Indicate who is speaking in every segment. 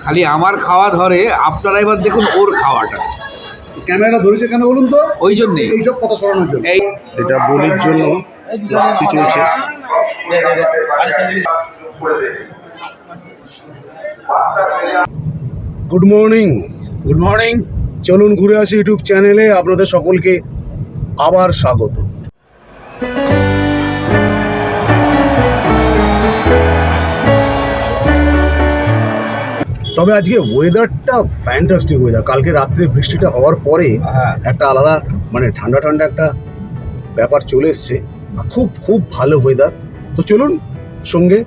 Speaker 1: খালি আমার খাওয়া ধরে, আপনারা এবার দেখুন ওর খাওয়াটা।
Speaker 2: ক্যামেরাটা ধরেছে কেন বলুন তো?
Speaker 1: ওই জন্যে
Speaker 2: এইসব কথা সরানোর জন্য।
Speaker 1: এই
Speaker 2: এটা বলির জন্য প্রস্তুতি চলছে। Good morning.
Speaker 1: Good morning.
Speaker 2: চলুন ঘুরে আসি ইউটিউব চ্যানেলে। আপনাদের সকলকে আবার স্বাগত। তবে আজকে ওয়েদারটা ফ্যান্টাস্টিক ওয়েদার। কালকে রাত্রে বৃষ্টিটা হওয়ার পরে একটা আলাদা মানে ঠান্ডা ঠান্ডা একটা ব্যাপার চলে এসছে। খুব খুব ভালো ওয়েদার। তো চলুন, সঙ্গে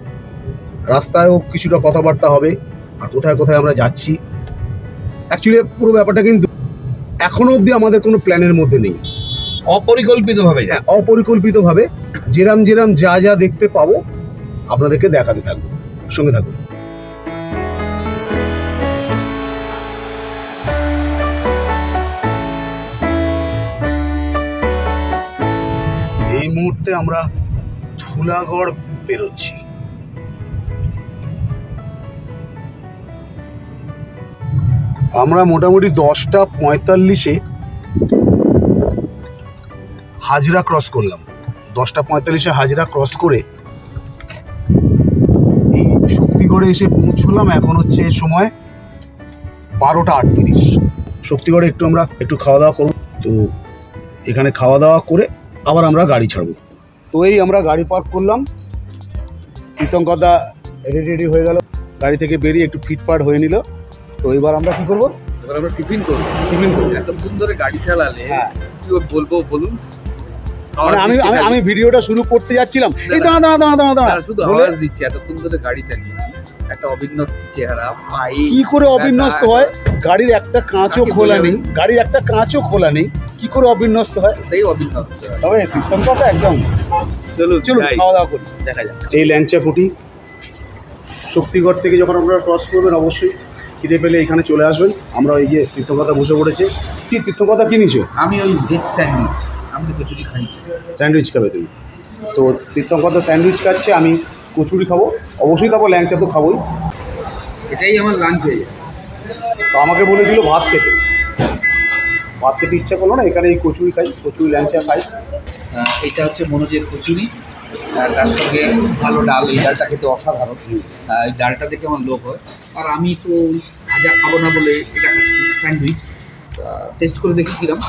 Speaker 2: রাস্তায়ও কিছুটা কথাবার্তা হবে আর কোথায় কোথায় আমরা যাচ্ছি। অ্যাকচুয়ালি পুরো ব্যাপারটা কিন্তু এখনো অবধি আমাদের কোনো প্ল্যানের মধ্যে নেই,
Speaker 1: অপরিকল্পিতভাবে।
Speaker 2: অপরিকল্পিতভাবে যেরাম যেরাম যা যা দেখতে পাবো আপনাদেরকে দেখাতে থাকবো। সঙ্গে থাকুন। এই মুহূর্তে আমরা ধুলাগড় বেরোচ্ছি। আমরা মোটামুটি 10:45-এ হাজরা ক্রস করলাম। 10:45-এ হাজরা ক্রস করে এই শক্তিগড়ে এসে পৌঁছলাম। এখন হচ্ছে সময় 12:38। শক্তিগড়ে আমরা একটু খাওয়া দাওয়া করব। তো এখানে খাওয়া দাওয়া করে আবার আমরা গাড়ি ছাড়বো। তো এই আমরা গাড়ি পার্ক করলাম। তীর্থঙ্করদা রেডি হয়ে গেল, গাড়ি থেকে বেরিয়ে একটু ফিটফাট হয়ে নিল। তো এবার আমরা কি করবো?
Speaker 1: এবার আমরা টিফিন করবো। এতক্ষণ ধরে গাড়ি চালালে কি বলবো বলুন?
Speaker 2: আমি ভিডিওটা শুরু করতে যাচ্ছিলাম, এই দাঁড়া
Speaker 1: শুধু আওয়াজ দিচ্ছে। এতক্ষণ ধরে গাড়ি চালিয়েছি, একটা অবিন্যস্ত চেহারা।
Speaker 2: কি করে অবিন্যস্ত হয়? গাড়ির একটা কাঁচও খোলা নেই, কি করে অবিন্যস্ত হয়?
Speaker 1: তাই অবিন্যস্ত।
Speaker 2: তবে তীর্থঙ্করদা একদম। চলুন খাওয়া দাওয়া করি, দেখা যাক। এই ল্যাংচা পুটি শক্তিগড় থেকে যখন আপনারা ক্রস করবেন অবশ্যই খিদে পেলে এখানে চলে আসবেন। আমরা এই যে তীর্থঙ্করদা বসে পড়েছে। কি তীর্থঙ্করদা কি নিয়েছো?
Speaker 1: আমি ওই ভেজ স্যান্ডউইচ। আমি তো কচুরি খাই।
Speaker 2: স্যান্ডউইচ খাবে তুমি? তো তীর্থঙ্করদা স্যান্ডউইচ খাচ্ছে, আমি কচুরি খাবো অবশ্যই। তারপর ল্যাংচা তো খাবোই।
Speaker 1: এটাই আমার লাঞ্চ হয়ে যায়।
Speaker 2: তো আমাকে বলেছিল ভাত খেতে ইচ্ছা করলো না, এখানে এই কচুরি খাই, কচুরি ল্যাংচা খাই।
Speaker 1: এটা হচ্ছে মনোজের কচুরি, তার সঙ্গে ভালো ডাল। এই ডালটা খেতে অসাধারণ। এই ডালটা দেখে আমার লোভ হয়। আর আমি তো ভাজা খাবো না বলে এটা খাচ্ছি, স্যান্ডউইচ। টেস্ট করে দেখি কিরম।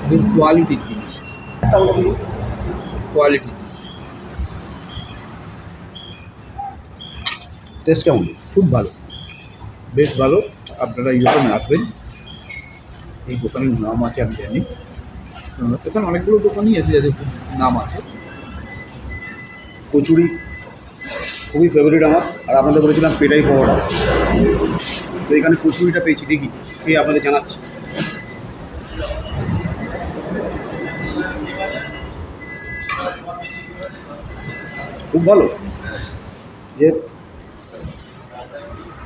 Speaker 1: বেশ কোয়ালিটির জিনিস, কোয়ালিটির জিনিস।
Speaker 2: টেস্ট কেমন?
Speaker 1: খুব ভালো, বেশ ভালো। আপনারা এই দোকানে আসবেন। এই দোকানের নাম আছে আমি জানি, এখানে অনেকগুলো দোকানই আছে যাদের নাম আছে।
Speaker 2: কচুরি খুবই ফেভারিট আমার। আর আপনাদের বলেছিলাম পেটাই পাওয়াটা, তো এখানে কচুরিটা পেয়েছি। দেখি খেয়ে আপনাদের জানাচ্ছি। খুব ভালো। যে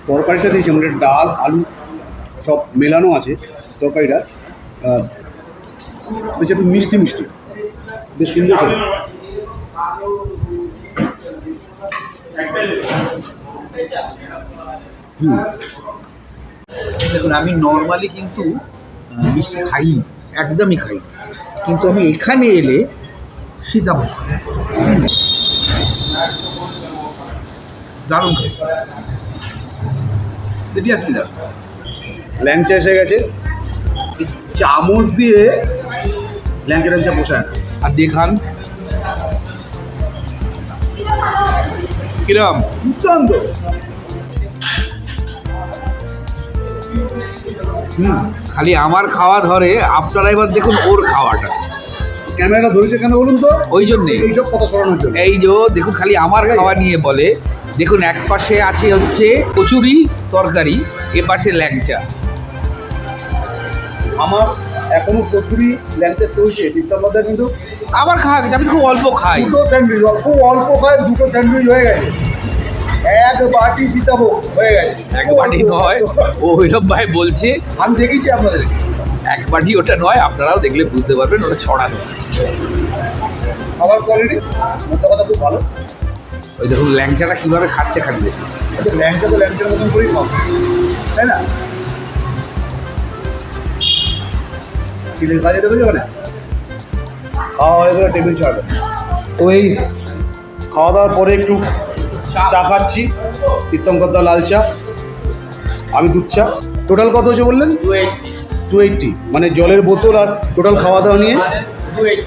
Speaker 2: তরকারিটা দিয়েছে মানে ডাল আলু সব মেলানো আছে তরকারিটা, বেশ একটু মিষ্টি মিষ্টি, বেশ সুন্দর করে।
Speaker 1: দেখুন, আমি নর্মালি কিন্তু মিষ্টি খাই, একদমই খাই। কিন্তু আমি এখানে এলে সীতাভোগ দারুণ খাই, সিরিয়াসলি দারুণ।
Speaker 2: ল্যাংচা এসে গেছে। চামচ দিয়ে ল্যাংচা বসায়
Speaker 1: আর দেখান কিরম
Speaker 2: দুর্দান্ত।
Speaker 1: খালি আমার খাওয়া ধরে, আপনারা এবার দেখুন ওর খাওয়াটা।
Speaker 2: ক্যামেরাটা ধরেছে কেন বলুন তো?
Speaker 1: ওই জন্যে
Speaker 2: এইসব কথা সরানোর জন্য।
Speaker 1: এই যে দেখুন, খালি আমার খাওয়া নিয়ে বলে। দেখুন, এক পাশে আছে হচ্ছে কচুরি তরকারি, এ পাশে ল্যাংচা।
Speaker 2: আমার এখনো কচুরি ল্যাংচা চলছে। তীর্থঙ্করদা কিন্তু
Speaker 1: আমার খাওয়া গেছে, আমি তো খুব অল্প খাই।
Speaker 2: দুটো স্যান্ডউইচ, খুব অল্প খায়, দুটো স্যান্ডউইচ হয়ে গেছে। এক বাটি সীতাভোগ হয়ে গেছে।
Speaker 1: এক বাটি নয়, ও ওইরকম ভাই বলছে।
Speaker 2: আমি দেখেছি আপনাদের।
Speaker 1: এক বাটি ওটা নয়, আপনারাও দেখলে বুঝতে পারবেন ওটা ছড়ানো আছে।
Speaker 2: খাবার কোয়ালিটি মোটা কথা খুব ভালো।
Speaker 1: ওই দেখুন ল্যাংচাটা কীভাবে খাচ্ছে খালি দেখুন।
Speaker 2: আচ্ছা, ল্যাংচা তো ল্যাংচার মতন করেই খাও, তাই না? চিলের কাজে দেবে যাবে না, খাওয়া হয়ে গেলে টেবিল ছাড়বে। তো এই খাওয়া দাওয়ার পরে একটু চা খাচ্ছি, তীর্থঙ্করদা লাল চা, আমি দুধ চা। টোটাল কত হচ্ছে বললেন? 280, মানে জলের বোতল আর টোটাল খাওয়া দাওয়া নিয়ে
Speaker 1: 280।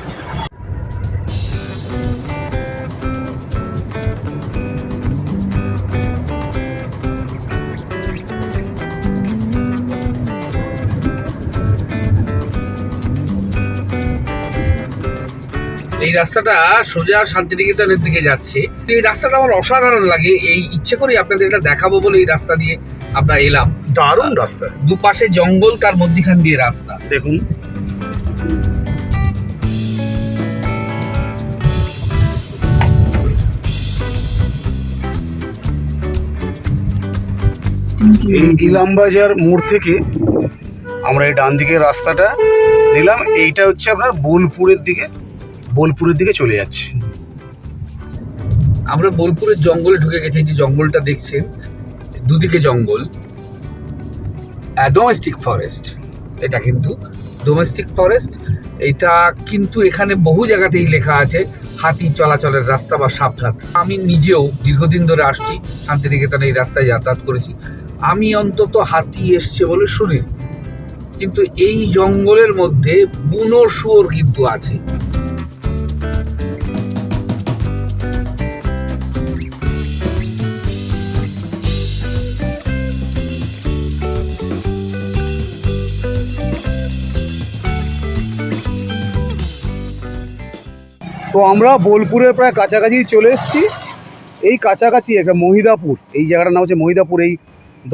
Speaker 1: এই রাস্তাটা সোজা শান্তিনিকেতনের দিকে যাচ্ছে। এই রাস্তাটা আমার অসাধারণ লাগে, এই ইচ্ছে করে আপনাদের এটা দেখাবো বলে এই রাস্তা দিয়ে আমরা এলাম।
Speaker 2: দারুণ রাস্তা,
Speaker 1: দুপাশে জঙ্গল, তার মধ্যখান দিয়ে রাস্তা
Speaker 2: দেখুন। এই ইলামবাজার মোড় থেকে আমরা এই ডান দিকের রাস্তাটা নিলাম, এইটা হচ্ছে আপনার বোলপুরের দিকে চলে যাচ্ছে।
Speaker 1: আমরা বোলপুরের জঙ্গলে ঢুকে গেছি। এই যে জঙ্গলটা দেখছেন, দুদিকে জঙ্গল, ডোমেস্টিক ফরেস্ট। এটা কিন্তু ডোমেস্টিক ফরেস্ট। এটা কিন্তু এখানে বহু জায়গাতেই লেখা আছে হাতি চলাচলের রাস্তা বা সাবধান। আমি নিজেও দীর্ঘদিন ধরে আসছি শান্তিনিকেতনে, এই রাস্তায় যাতায়াত করেছি। আমি অন্তত হাতি এসছে বলে শুনি, কিন্তু এই জঙ্গলের মধ্যে বুনো শুয়োর কিন্তু আছে।
Speaker 2: তো আমরা বোলপুরের প্রায় কাছাকাছি চলে এসেছি। এই কাছাকাছি একটা মহিদাপুর, এই জায়গাটার নাম হচ্ছে মহিদাপুর। এই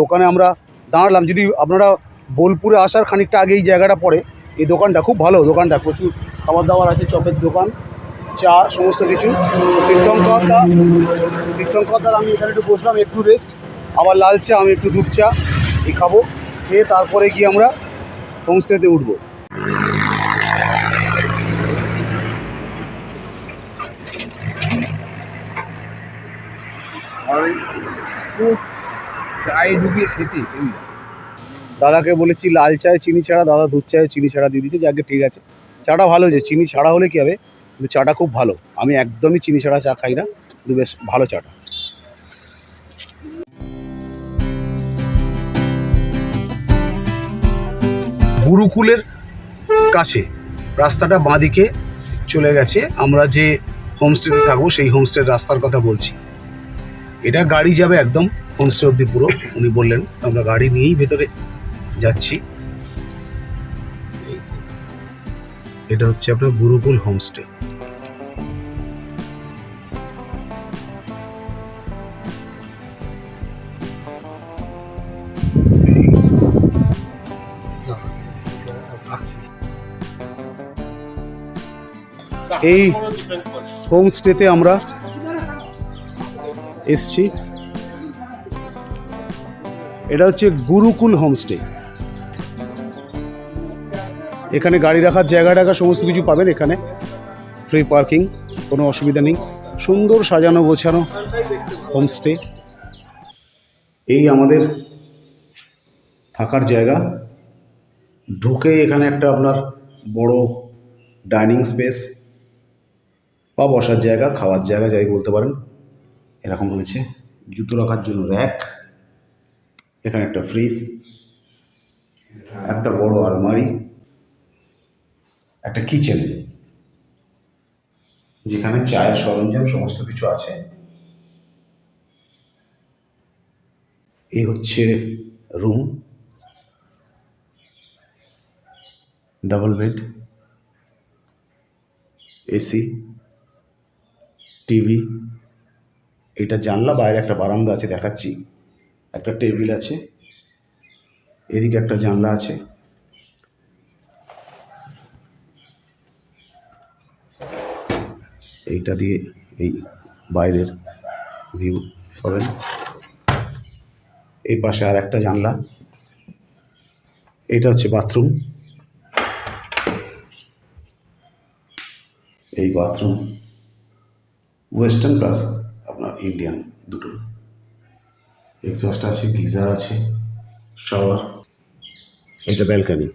Speaker 2: দোকানে আমরা দাঁড়ালাম। যদি আপনারা বোলপুরে আসার খানিকটা আগে এই জায়গাটা পড়ে, এই দোকানটা খুব ভালো। দোকানটা প্রচুর খাবার দাবার আছে, চপের দোকান, চা, সমস্ত কিছু। তীর্থঙ্করদার আমি এখানে একটু বসলাম, একটু রেস্ট, আবার লাল চা, আমি একটু দুধ চা এই খাবো। খেয়ে তারপরে গিয়ে আমরা হোমস্টেতে উঠবো।
Speaker 1: চায়ে ডুবিয়ে খেতে
Speaker 2: দাদাকে বলেছি লাল চায় চিনি ছাড়া, দাদা দুধ চায়ে চিনি ছাড়া দিয়ে দিচ্ছে। যাকে ঠিক আছে, চাটা ভালো হয়েছে। চিনি ছাড়া হলে কী হবে, কিন্তু চাটা খুব ভালো। আমি একদমই চিনি ছাড়া চা খাই না, কিন্তু বেশ ভালো চাটা। গুরুকুলের কাছে রাস্তাটা বাঁদিকে চলে গেছে। আমরা যে হোমস্টেতে থাকবো সেই হোমস্টের রাস্তার কথা বলছি। এটা গাড়ি যাবে একদম হোমস্টে অব্দি পুরো, উনি বললেন। আমরা গাড়ি নিয়েই ভেতরে যাচ্ছি। এটা হচ্ছে আপনার গুরুকুল হোমস্টে। এই হোমস্টেতে আমরা এসছি। এটা হচ্ছে গুরুকুল হোমস্টে। এখানে গাড়ি রাখার জায়গা টাকা সমস্ত কিছু পাবেন। এখানে ফ্রি পার্কিং, কোনো অসুবিধা নেই। সুন্দর সাজানো গোছানো হোমস্টে। এই আমাদের থাকার জায়গা। ঢুকে এখানে একটা আপনার বড় ডাইনিং স্পেস বা বসার জায়গা, খাওয়ার জায়গা যাই বলতে পারেন, এরকম রয়েছে। জুতো রাখার জন্য র্যাক, এখানে একটা ফ্রিজ, একটা বড় আলমারি, একটা কিচেন যেখানে চায়ের সরঞ্জাম সমস্ত কিছু আছে। এই হচ্ছে room, double bed, AC, TV. এটা জানলা, বাইরে একটা বারান্দা আছে দেখাচ্ছি, একটা টেবিল আছে, এদিকে একটা জানলা আছে। এইটা দিয়ে এই বাইরের ভিউ পাবেন। এই পাশে আর একটা জানলা। এটা হচ্ছে বাথরুম। এই বাথরুম ওয়েস্টার্ন প্লাস আপনার ইন্ডিয়ান দুটো। এক্সস্ট আছে, গিজার আছে, শাওয়ার, এটা ব্যালকানি।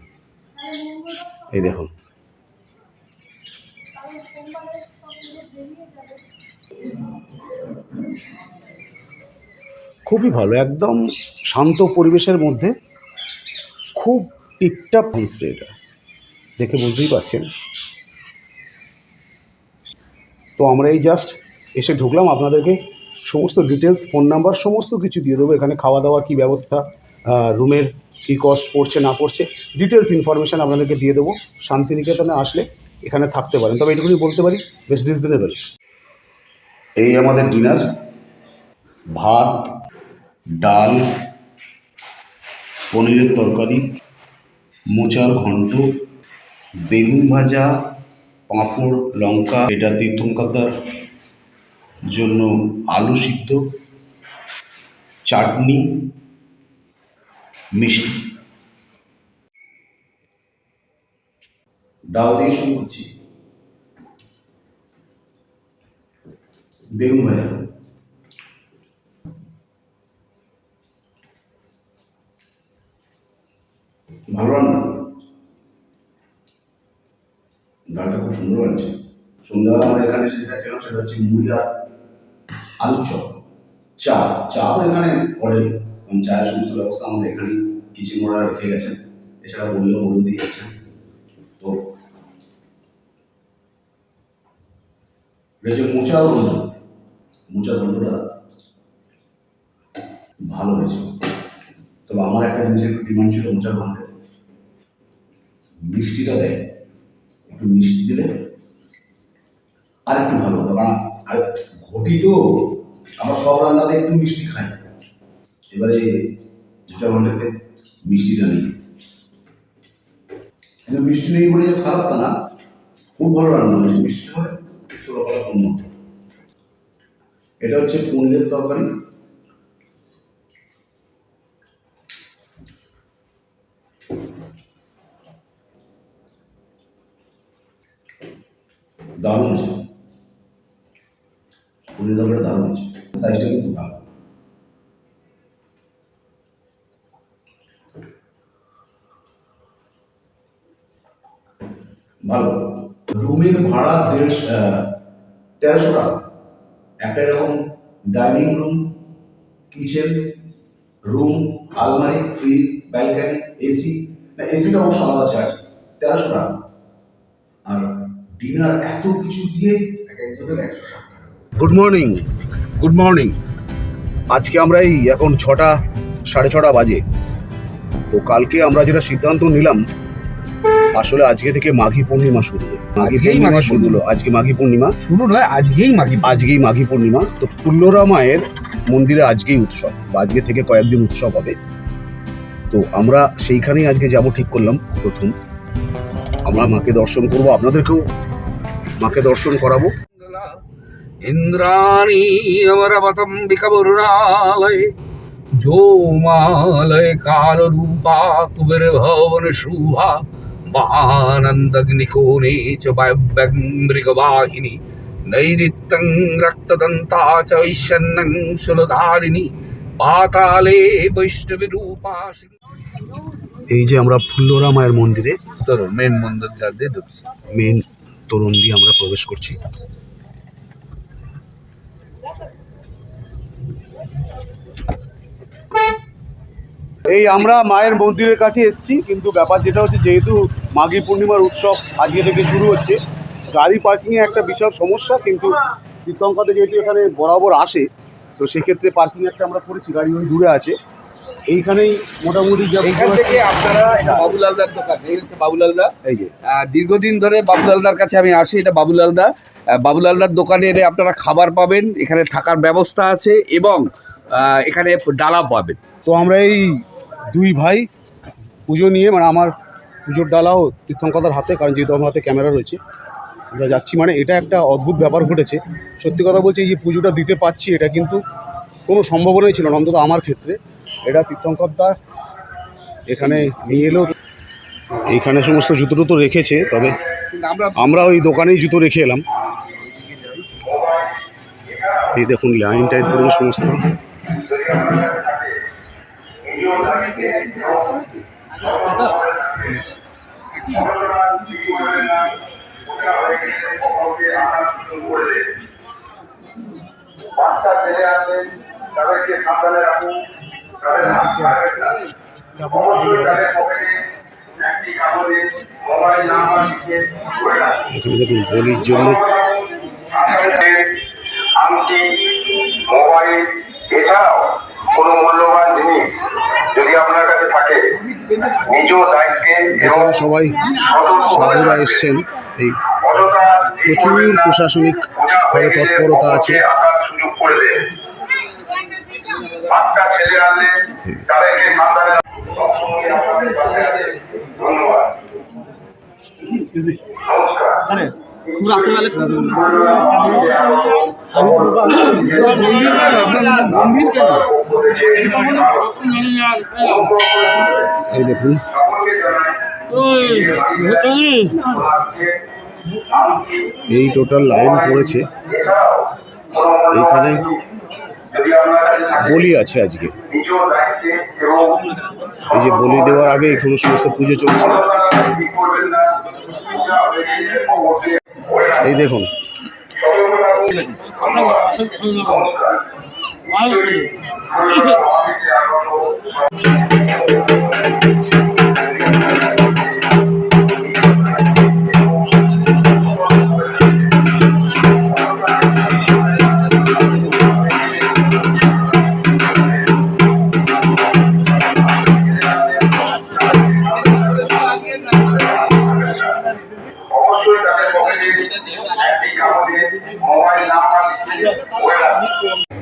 Speaker 2: এই দেখুন, খুবই ভালো, একদম শান্ত পরিবেশের মধ্যে খুব টিপটাপ হোমস্টে। এটা দেখে বুঝতেই পারছেন। তো আমরা এই জাস্ট এসে ঢুকলাম, আপনাদেরকে সমস্ত ডিটেলস, ফোন নাম্বার সমস্ত কিছু দিয়ে দেবো। এখানে খাওয়া দাওয়ার কী ব্যবস্থা, রুমের কী কস্ট পড়ছে না পড়ছে, ডিটেলস ইনফরমেশান আপনাদেরকে দিয়ে দেবো। শান্তিনিকেতনে আসলে এখানে থাকতে পারেন, তবে এটুকুনি বলতে পারি বেশ রিজনেবল। এই আমাদের ডিনার, ভাত, ডাল, পনিরের তরকারি, মোচার ঘন্ট, বেগুন ভাজা, পাঁপড়, লঙ্কা, এটা তীর্থঙ্করদার জন্য আলু সিদ্ধ, চাটনি, মিষ্টি। ডাল দিয়ে শুরু করছি। বেগুন ভাজা, ভালো রান্না, ডালটা খুব সুন্দর বানছে। সন্ধ্যাবেলা আমাদের এখানে যেটা খেলাম সেটা হচ্ছে মুড়ি আর আলুর চপ। চা তো এখানে করেন, কারণ চায়ের সমস্ত ব্যবস্থা আমাদের এখানে কিচেন ওরা রেখে গেছেন, এছাড়া বলেও দিয়ে গেছেন। তো রয়েছে মোচার ঘন্টটা ভালো হয়েছে। তবে আমার একটা জিনিসের একটু ডিমান্ড ছিল মোচার ঘন্টে, মিষ্টিটা দেয়, একটু মিষ্টি দিলে আর একটু ভালো হতো। কারণ আর ঘটি তো আমার সব রান্নাতে একটু মিষ্টি খাই, এবারে মোচার ঘন্টাতে মিষ্টিটা নেই। মিষ্টি নেই বলে যে খারাপ তা না, খুব ভালো রান্না হয়েছে। মিষ্টি হলে 16 কলা পূর্ণ। এটা হচ্ছে পনিরের তরকারি, দারুণ হয়েছে। পনির তরকারিটা দারুণ হয়েছে, সাইজটা কিন্তু ভালো। ভালো। রুমের ভাড়া 1300 টাকা। একটা এরকম ডাইনিং রুম, কিচেন, রুম, আলমারি, ফ্রিজ, ব্যালকানি, এসি, না এসিটা অবশ্য আলাদা চার্জ, 1300 টাকা। আর ডিনার এত কিছু দিয়ে একজনের 160 টাকা। Good morning.
Speaker 1: Good morning.
Speaker 2: আজকে আমরা এই এখন 6টা 6:30 বাজে। তো কালকে আমরা যেটা সিদ্ধান্ত নিলাম, আসলে আজকে থেকে মাঘী পূর্ণিমা শুরু হলো। আজকে মাঘী পূর্ণিমা
Speaker 1: শুরু নয়, আজকেই মাঘী
Speaker 2: পূর্ণিমা। তো ফুল্লরা মায়ের মন্দিরে আজকেই উৎসব, বা আজকে থেকে কয়েকদিন উৎসব হবে। তো আমরা সেইখানেই আজকে যাব ঠিক করলাম। প্রথম আমরা মাকে দর্শন করব, আপনাদেরকেও মাকে দর্শন করাবো।
Speaker 1: ইন্দ্রাণী অমরবতম বিকবরুণালয় জোমালয় কাল রূপা কুবের ভবন শুভা মহানন্দগ্নিকোণে চ বায়ব্যমৃগবাহিনী নৈরিত্যং রক্তদন্তা চ ঐশন্যং শূলধারিণী পাতালে বৈষ্ণবী রূপা।
Speaker 2: এই যে আমরা ফুল্লরা মায়ের মন্দিরে,
Speaker 1: মেন মন্দির দিয়ে ঢুকছি,
Speaker 2: মেন তোরণ দিয়ে আমরা প্রবেশ করছি। এই আমরা মায়ের মন্দিরের কাছে এসেছি, কিন্তু ব্যাপার যেটা হচ্ছে, যেহেতু মাঘী পূর্ণিমার উৎসব আজকে থেকে শুরু হচ্ছে, গাড়ি পার্কিংয়ে একটা বিশাল সমস্যা। কিন্তু তীর্থঙ্করদা যেহেতু এখানে বরাবর আসে, তো সেক্ষেত্রে পার্কিং একটা আমরা করেছি, গাড়ি ওই দূরে আছে। এইখানেই মোটামুটি
Speaker 1: এখান থেকে আপনারা, এটা বাবুলালদার দোকান, এই হচ্ছে বাবুলালদা।
Speaker 2: এই যে
Speaker 1: দীর্ঘদিন ধরে বাবুলালদার কাছে আমি আসি, এটা বাবুলালদার দোকানে এলে আপনারা খাবার পাবেন, এখানে থাকার ব্যবস্থা আছে এবং এখানে ডালা পাবেন।
Speaker 2: তো আমরা এই দুই ভাই পুজো নিয়ে, মানে আমার পুজোর ডালাও তীর্থঙ্করদার হাতে, কারণ যেহেতু আমার হাতে ক্যামেরা রয়েছে, আমরা যাচ্ছি। মানে এটা একটা অদ্ভুত ব্যাপার ঘটেছে, সত্যি কথা বলছি। এই যে পুজোটা দিতে পারছি, এটা কিন্তু কোনো সম্ভাবনাই ছিল না, অন্তত আমার ক্ষেত্রে। এটা তীর্থঙ্করদা এখানে নিয়ে এলেও এইখানে সমস্ত জুতো টুতো রেখেছে, তবে আমরা ওই দোকানেই জুতো রেখে এলাম। এই দেখুন লাইন টাইন পড়েছে সমস্ত। এখানে দেখুন বলির জন্য
Speaker 3: আংটি, মোবাইল এছাড়াও কোনো মূল্যবান জিনিস যদি আপনার কাছে থাকে নিজ দায়িত্বে
Speaker 2: এখানে সবাই সাধুরা এসছেন। এই প্রচুর প্রশাসনিক ভাবে তৎপরতা আছে।
Speaker 3: সুযোগ করে দেন। বাচ্চা ছেলে আনলে তাদেরকে সাবধানে ধন্যবাদ। নমস্কার।
Speaker 4: খুব রাত্রেবেলা
Speaker 2: এই দেখুন এই টোটাল লাইন পড়েছে। এইখানে বলি আছে আজকে। এই যে বলি দেওয়ার আগে এখানে সমস্ত পুজো চলছে। এই দেখুন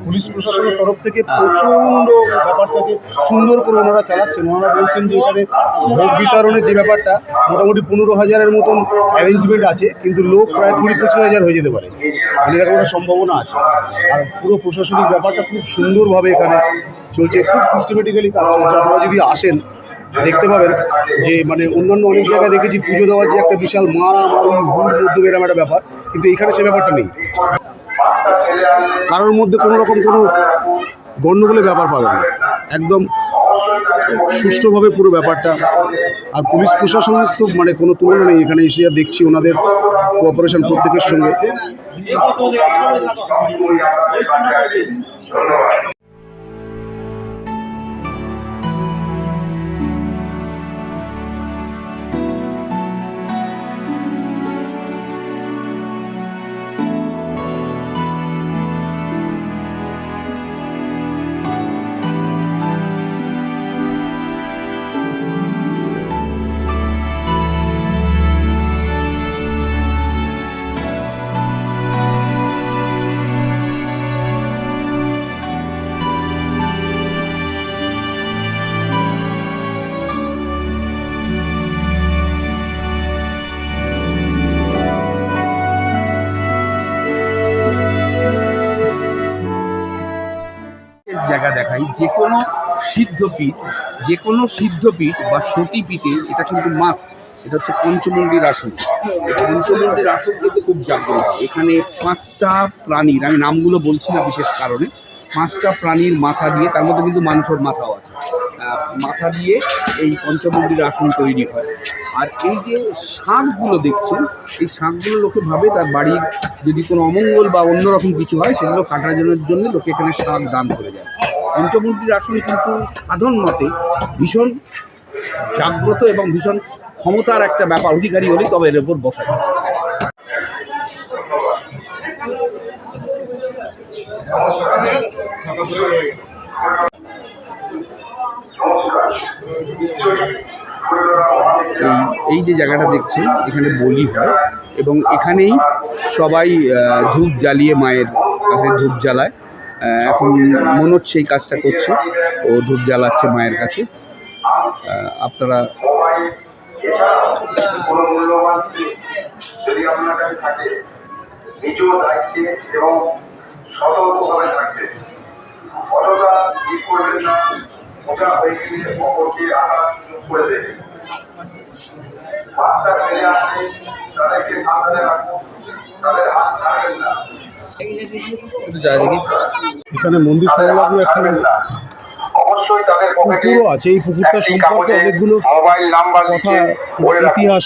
Speaker 2: পুলিশ প্রশাসনের তরফ থেকে প্রচণ্ড ব্যাপারটাকে সুন্দর করে ওনারা চালাচ্ছেন। ওনারা বলছেন যে এখানে ভোগ বিতরণের যে ব্যাপারটা মোটামুটি 15,000-এর মতন অ্যারেঞ্জমেন্ট আছে, কিন্তু লোক প্রায় 20-25,000 হয়ে যেতে পারে, মানে এরকম একটা সম্ভাবনা আছে। আর পুরো প্রশাসনিক ব্যাপারটা খুব সুন্দরভাবে এখানে চলছে, খুব সিস্টেমেটিক্যালি কাজ চলছে। আপনারা যদি আসেন দেখতে পাবেন যে মানে অন্যান্য অনেক জায়গায় দেখেছি পুজো দেওয়ার যে একটা বিশাল মারামারি হুড় মধ্যে এরকম একটা ব্যাপার, কিন্তু এখানে সে ব্যাপারটা নেই। কারোর মধ্যে কোনো রকম কোনো গণ্ডগোলের ব্যাপার পাবেন না, একদম সুষ্ঠুভাবে পুরো ব্যাপারটা। আর পুলিশ প্রশাসনের তো মানে কোনো তুলনা নেই। এখানে এসে দেখছি ওনাদের কোঅপারেশন প্রত্যেকের সঙ্গে।
Speaker 1: জায়গা দেখাই, যে কোনো সিদ্ধপীঠ বা সতীপীঠে এটা কিন্তু মাস্ট। এটা হচ্ছে পঞ্চমুণ্ডির আসন। পঞ্চমুণ্ডির আসন কিন্তু খুব জাগ্রত। এখানে 5টা প্রাণীর, আমি নামগুলো বলছি না বিশেষ কারণে, 5টা প্রাণীর মাথা দিয়ে, তার মধ্যে কিন্তু মানুষের মাথাও আছে, মাথা দিয়ে এই পঞ্চমুণ্ডির আসন তৈরি হয়। আর এই যে শাঁখগুলো দেখছেন, এই শাঁখগুলো লোকে ভাবে তার বাড়ির যদি কোনো অমঙ্গল বা অন্যরকম কিছু হয় সেগুলো কাটানোর জন্য লোকে এখানে শাঁখ দান করে যায়। পঞ্চমুণ্ডির আসন কিন্তু সাধারণ মতে ভীষণ জাগ্রত এবং ভীষণ ক্ষমতার একটা ব্যাপার, অধিকারী হলেই তবে এর উপর বসা যায়। এই যে জায়গাটা দেখছেন, এখানে বলি হয় এবং এখানেই সবাই ধূপ জ্বালিয়ে মায়ের কাছে ধূপ জ্বালায়। এখন মনে হচ্ছে এই কাজটা করছে, ও ধূপ জ্বালাচ্ছে মায়ের কাছে। আপনারা
Speaker 3: যদি আপনার কাছে থাকে নিজ দায়িত্বে এবং সতর্কভাবে থাকবে, অযথা কি করবেন না, ওটা হয়ে গেলে অপরকে আঘাত করে দেবে। বাচ্চা ছেলে আসলে তাদেরকে সাবধানে রাখুন, তাদের হাত ছাড়বেন না,
Speaker 1: একটু যায় দেখি।
Speaker 2: এখানে মন্দির সংলগ্ন একটা
Speaker 3: অবশ্যই তাদের পকেটে
Speaker 2: পুকুরও আছে। এই পুকুরটা
Speaker 3: একটি
Speaker 2: সম্পর্কে
Speaker 3: কাগজে
Speaker 2: অনেকগুলো
Speaker 3: মোবাইল নাম্বার
Speaker 2: কথা
Speaker 3: লিখে বলে রাখুন।
Speaker 2: ইতিহাস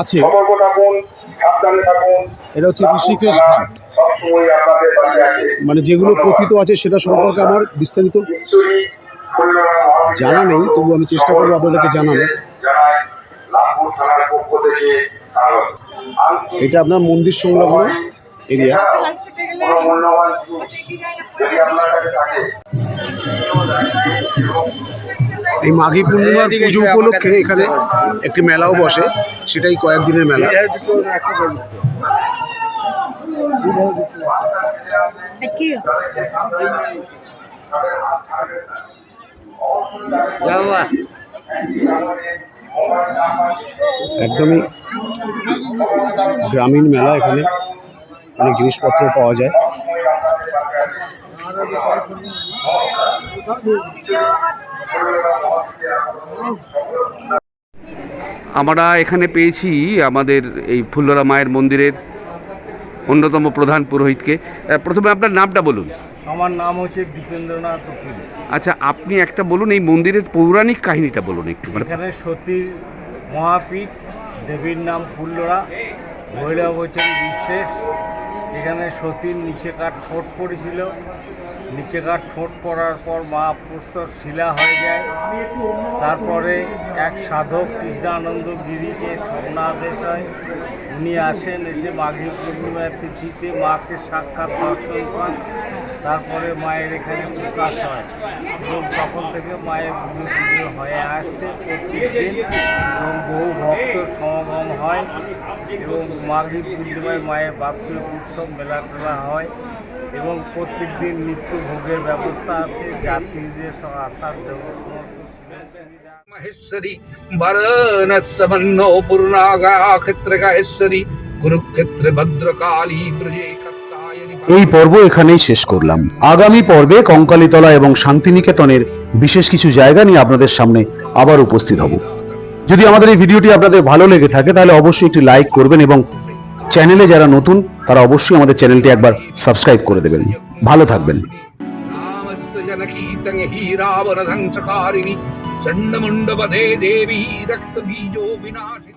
Speaker 2: আছে।
Speaker 3: সতর্ক থাকুন, সাবধানে থাকুন।
Speaker 2: এটা হচ্ছে ঋষিকেশ ঘাট,
Speaker 3: সবসময় আপনাদের পাশে আছে।
Speaker 2: মানে যেগুলো কথিত আছে সেটা সম্পর্কে আমার বিস্তারিত
Speaker 3: ঈশ্বরী ফুল্লরা মহাবিদ্যালয়
Speaker 2: জানা নেই, তবু আমি চেষ্টা করবো আপনাদেরকে জানানোর।
Speaker 3: জানায় লাভপুর থানার পক্ষ থেকে স্বাগত।
Speaker 2: এটা আপনার মন্দির সংলগ্ন এরিয়া।
Speaker 3: কোনো মূল্যবান জিনিস যদি আপনার কাছে থাকে,
Speaker 2: এই মাঘী পূর্ণিমার পুজো উপলক্ষে এখানে একটি মেলাও বসে, সেটাই কয়েকদিনের মেলা। একদমই গ্রামীণ মেলা, এখানে অনেক জিনিসপত্র পাওয়া যায়।
Speaker 4: আমরা এখানে পেয়েছি আমাদের এই ফুল্লরা মায়ের মন্দিরের অন্যতম প্রধান পুরোহিতকে। প্রথমে আপনার নামটা বলুন।
Speaker 5: আমার নাম হচ্ছে দীপেন্দ্রনাথ উকিল।
Speaker 4: আচ্ছা, আপনি একটা বলুন, এই মন্দিরের পৌরাণিক কাহিনীটা বলুন একটু। মানে
Speaker 5: এখানে সতীর মহাপীঠ, দেবীর নাম ফুল্লরা, ভৈরব হচ্ছেন বিশেষ। এখানে সতীর নিচেকার ঠোঁট পড়েছিল, নিচেকার ঠোঁট পড়ার পর মা প্রস্তর শিলা হয়ে যায়। তারপরে এক সাধক কৃষ্ণানন্দ গিরিকে স্বপ্নাদেশ হয়, উনি আসেন, এসে মাঘী পূর্ণিমার তিথিতে মাকে সাক্ষাৎ দর্শন পান। তারপরে মায়ের এখানে প্রকাশ হয় এবং তখন থেকে মায়ের পুজো হয়ে আসছে প্রত্যেকদিন, এবং বহু ভক্ত সমাগম হয় এবং মাঘী পূর্ণিমায় মায়ের বাৎসরিক উৎসব মেলা টেলা হয় এবং প্রত্যেক দিন নিত্য ভোগের ব্যবস্থা আছে। যাত্রীদের সব আসার জন্য সমস্ত সুবিধা।
Speaker 1: মহেশ্বরী বরণসমন্নো পূর্ণাগা ক্ষেত্রগাহেশ্বরী কুরুক্ষেত্রে ভদ্রকালী ব্রজে কত্তায়নি।
Speaker 6: এই পর্ব এখানেই শেষ করলাম। আগামী পর্বে কঙ্কালীতলা এবং শান্তিনিকেতনের বিশেষ কিছু জায়গা নিয়ে আপনাদের সামনে আবার উপস্থিত হব। যদি আমাদের এই ভিডিওটি আপনাদের ভালো লেগে থাকে তাহলে অবশ্যই একটি লাইক করবেন এবং চ্যানেলে যারা নতুন তারা অবশ্যই আমাদের চ্যানেলটি একবার সাবস্ক্রাইব করে দেবেন। ভালো থাকবেন।
Speaker 1: রামস্য জনকীর্তন হি রাবণধ্বংসকারিণী চণ্ডমুণ্ডবধে দেবী রক্তবীজো বিনাশিনী।